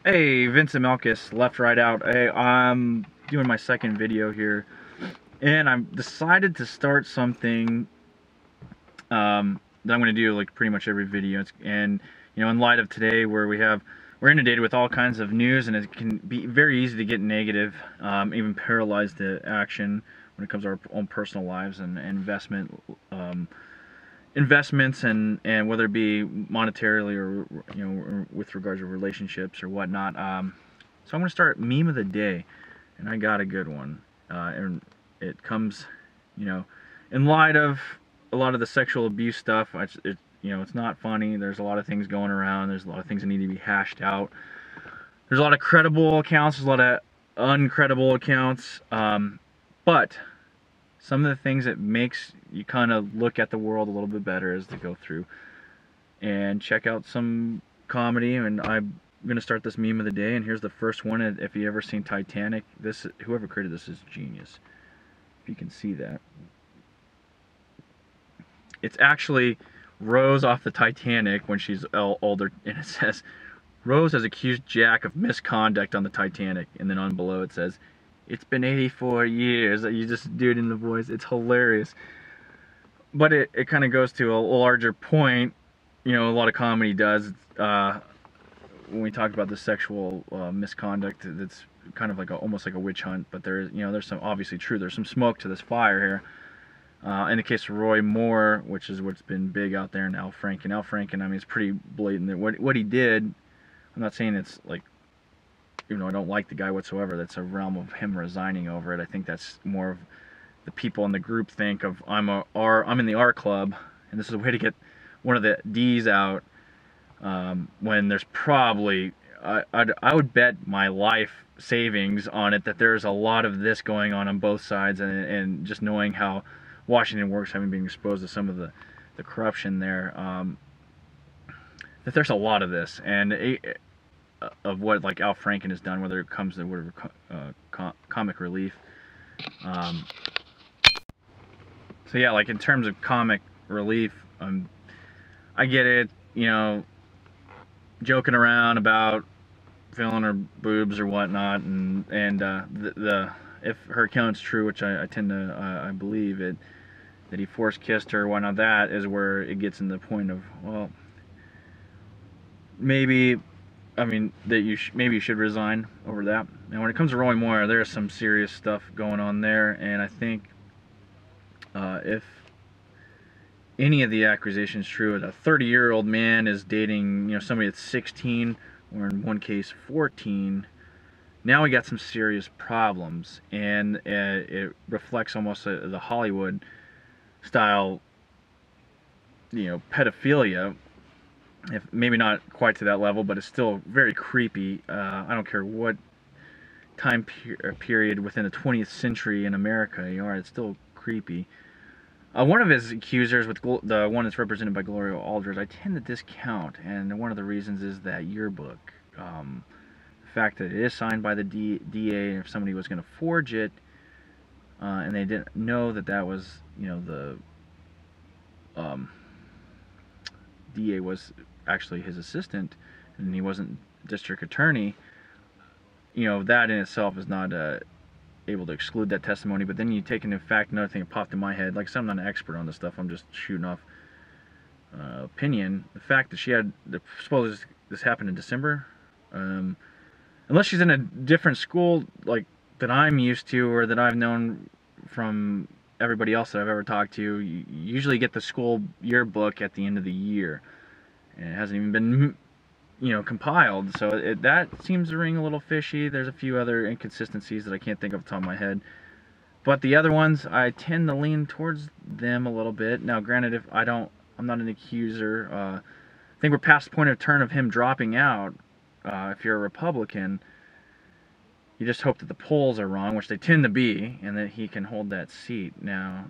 Hey, Vincent Melkis, Left Right Out. Hey, I'm doing my second video here, and I've decided to start something that I'm going to do like pretty much every video. And in light of today, where we're inundated with all kinds of news, and it can be very easy to get negative, even paralyzed to action when it comes to our own personal lives and investments and whether it be monetarily or or with regards to relationships or whatnot. So I'm gonna start meme of the day, and I got a good one. And it comes, you know, in light of a lot of the sexual abuse stuff. It's not funny. There's a lot of things going around. There's a lot of things that need to be hashed out. There's a lot of credible accounts. There's a lot of uncredible accounts. But some of the things that makes you kind of look at the world a little bit better as they go through and check out some comedy. And I'm gonna start this meme of the day, and here's the first one. If you ever seen Titanic, whoever created this is genius. If you can see that, it's actually Rose off the Titanic when she's older, and it says Rose has accused Jack of misconduct on the Titanic, and then on below it says it's been 84 years. You just do it in the voice. It's hilarious. But it kind of goes to a larger point. A lot of comedy does. When we talk about the sexual misconduct, that's kind of like almost like a witch hunt. But there's some obviously true. There's some smoke to this fire here. In the case of Roy Moore, which is what's been big out there, and Al Franken. Al Franken, I mean, it's pretty blatant that what he did. I'm not saying it's like, I don't like the guy whatsoever. That's a realm of him resigning over it. I think that's more of the people in the group think of I'm in the R club, and this is a way to get one of the D's out, when there's probably I would bet my life savings on it that there's a lot of this going on both sides, and just knowing how Washington works, having been exposed to some of the corruption there, that there's a lot of this, and of what like Al Franken has done, whether it comes to whatever comic relief. Um, so yeah, like in terms of comic relief, I get it, joking around about feeling her boobs or whatnot, and the if her account's true, which I tend to I believe it, that he force kissed her, whatnot, that is where it gets in the point of, well, maybe, I mean, that maybe you should resign over that. And when it comes to Roy Moore, there's some serious stuff going on there, and I think if any of the accusations true, a 30-year-old man is dating, somebody that's 16, or in one case 14. Now we got some serious problems, and it reflects almost the Hollywood style, pedophilia. If maybe not quite to that level, but it's still very creepy. I don't care what period within the 20th century in America you are, it's still creepy. One of his accusers, with the one that's represented by Gloria Aldridge, I tend to discount, and one of the reasons is that yearbook. The fact that it is signed by the DA, and if somebody was going to forge it, and they didn't know that was, the DA was actually his assistant, and he wasn't district attorney, that in itself is not able to exclude that testimony. But then you take into fact another thing that popped in my head. Like I said, I'm not an expert on this stuff. I'm just shooting off opinion. The fact that she had, suppose this happened in December, unless she's in a different school like that I'm used to, or that I've known from everybody else that I've ever talked to, you usually get the school yearbook at the end of the year, and it hasn't even been compiled. So that seems to ring a little fishy. There's a few other inconsistencies that I can't think of off the top of my head, but the other ones I tend to lean towards them a little bit. Now granted, if I'm not an accuser. I think we're past the point of turn of him dropping out. If you're a Republican, you just hope that the polls are wrong, which they tend to be, and that he can hold that seat. Now